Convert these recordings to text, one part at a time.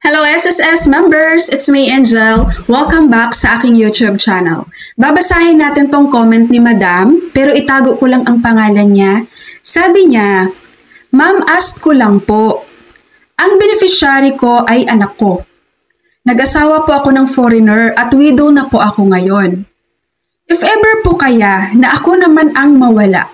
Hello SSS members! It's me, Angel. Welcome back sa aking YouTube channel. Babasahin natin tong comment ni Madam, pero itago ko lang ang pangalan niya. Sabi niya, Ma'am, ask ko lang po. Ang beneficiary ko ay anak ko. Nag-asawa po ako ng foreigner at widow na po ako ngayon. If ever po kaya na ako naman ang mawala,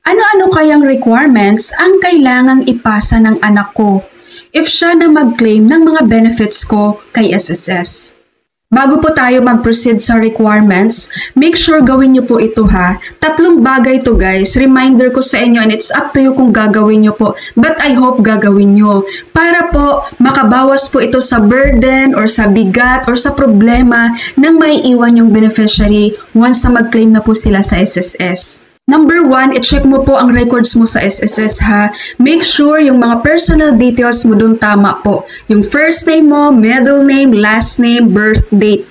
ano-ano kayang requirements ang kailangang ipasa ng anak ko if siya na mag-claim ng mga benefits ko kay SSS? Bago po tayo mag-proceed sa requirements, make sure gawin niyo po ito ha. 3 bagay to guys. Reminder ko sa inyo and it's up to you kung gagawin niyo po. But I hope gagawin niyo. Para po makabawas po ito sa burden or sa bigat or sa problema ng maiiwan yung beneficiary once na mag-claim na po sila sa SSS. Number 1, i-check mo po ang records mo sa SSS ha. Make sure yung mga personal details mo dun tama po. Yung first name mo, middle name, last name, birth date.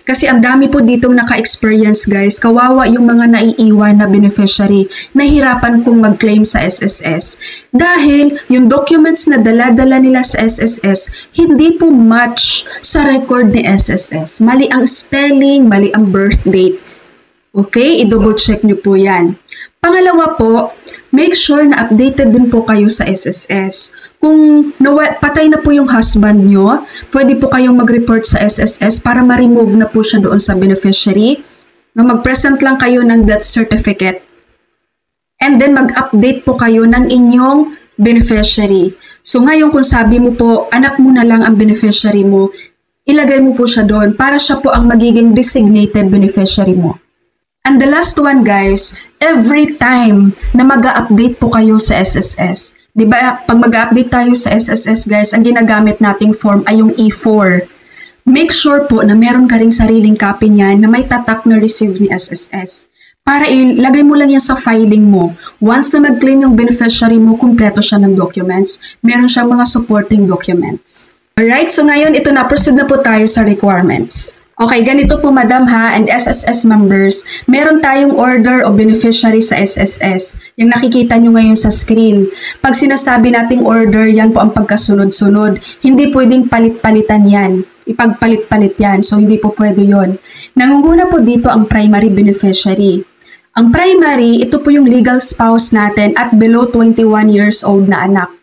Kasi ang dami po ditong naka-experience guys. Kawawa yung mga naiiwan na beneficiary. Nahirapan pong mag-claim sa SSS. Dahil yung documents na dala-dala nila sa SSS, hindi po match sa record ni SSS. Mali ang spelling, mali ang birth date. Okay, i-double check nyo po yan. Pangalawa po, make sure na updated din po kayo sa SSS. Kung patay na po yung husband nyo, pwede po kayong mag-report sa SSS para ma-remove na po siya doon sa beneficiary. Na mag-present lang kayo ng death certificate. And then mag-update po kayo ng inyong beneficiary. So ngayon kung sabi mo po, anak mo na lang ang beneficiary mo, ilagay mo po siya doon para siya po ang magiging designated beneficiary mo. And the last one guys, every time na mag-update po kayo sa SSS, di ba pag mag-update tayo sa SSS guys, ang ginagamit nating form ay yung E4. Make sure po na meron ka ring sariling copy niyan na may tatak na receive ni SSS. Para ilagay mo lang yan sa filing mo. Once na mag-claim yung beneficiary mo, kumpleto siya ng documents. Meron siyang mga supporting documents. Alright, so ngayon ito na, proceed na po tayo sa requirements. Okay, ganito po madam ha and SSS members, meron tayong order o beneficiary sa SSS. Yung nakikita nyo ngayon sa screen. Pag sinasabi nating order, yan po ang pagkasunod-sunod. Hindi pwedeng palit-palitan yan. Ipagpalit-palit yan. So, hindi po pwede yon. Nangunguna po dito ang primary beneficiary. Ang primary, ito po yung legal spouse natin at below 21 years old na anak.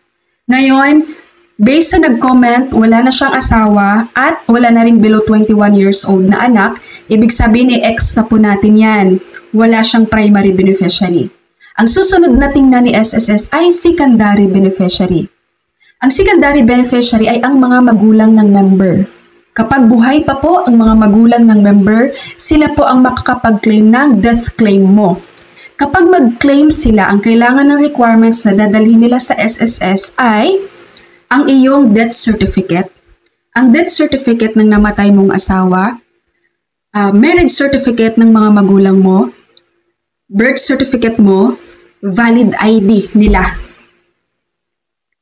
Ngayon, based sa nag-comment, wala na siyang asawa at wala na rin below 21 years old na anak, ibig sabihin i-ex na po natin yan. Wala siyang primary beneficiary. Ang susunod na tingnan ni SSS ay secondary beneficiary. Ang secondary beneficiary ay ang mga magulang ng member. Kapag buhay pa po ang mga magulang ng member, sila po ang makakapag-claim ng death claim mo. Kapag mag-claim sila, ang kailangan ng requirements na dadalhin nila sa SSS ay ang iyong death certificate, ang death certificate ng namatay mong asawa, marriage certificate ng mga magulang mo, birth certificate mo, valid ID nila.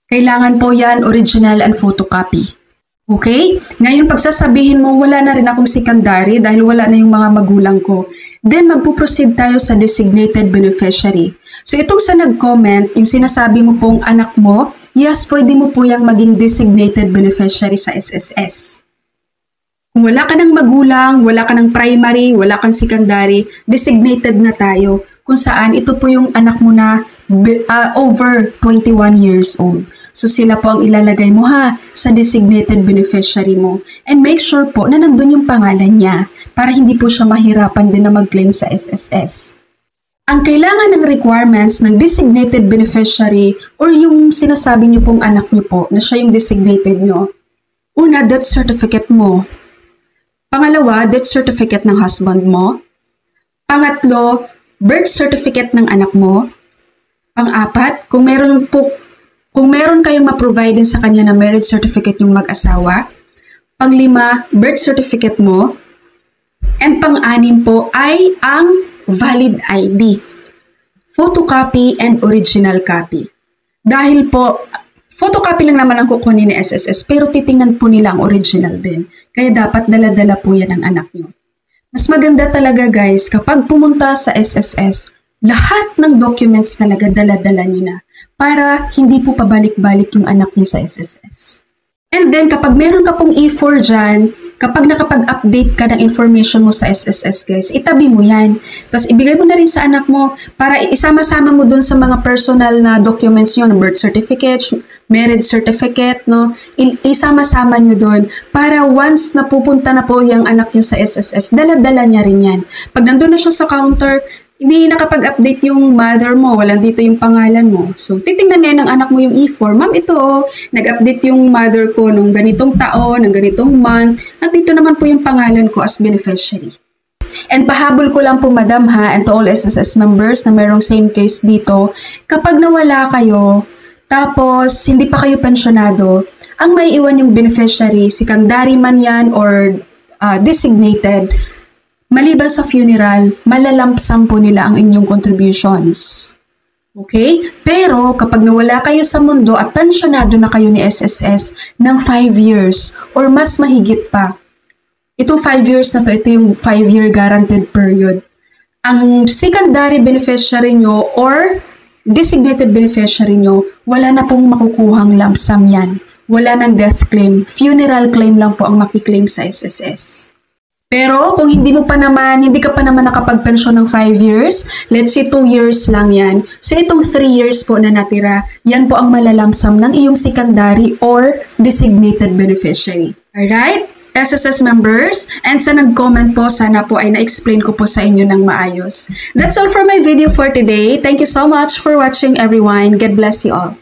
Kailangan po yan original and photocopy. Okay? Ngayon pagsasabihin mo, wala na rin akong secondary dahil wala na yung mga magulang ko. Then magpuproceed tayo sa designated beneficiary. So itong sa nag-comment, yung sinasabi mo pong anak mo, yes, pwede mo po yung maging designated beneficiary sa SSS. Kung wala ka ng magulang, wala ka ng primary, wala kang secondary, designated na tayo kung saan ito po yung anak mo na over 21 years old. So sila po ang ilalagay mo ha sa designated beneficiary mo. And make sure po na nandun yung pangalan niya para hindi po siya mahirapan din na mag-claim sa SSS. Ang kailangan ng requirements ng designated beneficiary or yung sinasabi niyo pong anak niyo po na siya yung designated niyo. Una, death certificate mo. Pangalawa, death certificate ng husband mo. Pangatlo, birth certificate ng anak mo. Pang-apat, kung meron kayong ma-provide din sa kanya na marriage certificate yung mag-asawa. Pang-lima, birth certificate mo. And pang-anim po ay ang valid ID, photocopy and original copy. Dahil po, photocopy lang naman ang kukunin ni SSS pero titingnan po nila ang original din. Kaya dapat dala-dala po yan ang anak nyo. Mas maganda talaga guys kapag pumunta sa SSS, lahat ng documents talaga dala-dala nyo na para hindi po pabalik-balik yung anak nyo sa SSS. And then, kapag meron ka pong E4 dyan, kapag nakapag-update ka ng information mo sa SSS, guys, itabi mo yan. Tapos, ibigay mo na rin sa anak mo para isama-sama mo dun sa mga personal na documents nyo, birth certificate, marriage certificate, no? Isama-sama nyo dun para once napupunta na po yung anak nyo sa SSS, dala-dala niya rin yan. Pag nandun na siya sa counter, hindi nakapag-update yung mother mo, walang dito yung pangalan mo. So, titingnan niya ng anak mo yung E4. Ma'am, ito nag-update yung mother ko nung ganitong taon, ng ganitong month, at dito naman po yung pangalan ko as beneficiary. And pahabol ko lang po, madam ha, and to all SSS members na mayroong same case dito, kapag nawala kayo, tapos hindi pa kayo pensyonado, ang may iwan yung beneficiary, secondary man yan or designated, maliban sa funeral, malalampsam po nila ang inyong contributions. Okay? Pero kapag nawala kayo sa mundo at pensyonado na kayo ni SSS ng 5 years or mas mahigit pa, itong 5 years na to, ito yung 5-year guaranteed period. Ang secondary beneficiary nyo or designated beneficiary nyo, wala na pong makukuhang lump sum yan. Wala nang death claim. Funeral claim lang po ang makiklaim sa SSS. Pero kung hindi ka pa naman nakapagpensyon ng 5 years, let's say 2 years lang yan. So itong 3 years po na natira, yan po ang malalamsam ng iyong secondary or designated beneficiary. Alright? SSS members, and sa nag-comment po, sana po ay na-explain ko po sa inyo ng maayos. That's all for my video for today. Thank you so much for watching, everyone. God bless you all.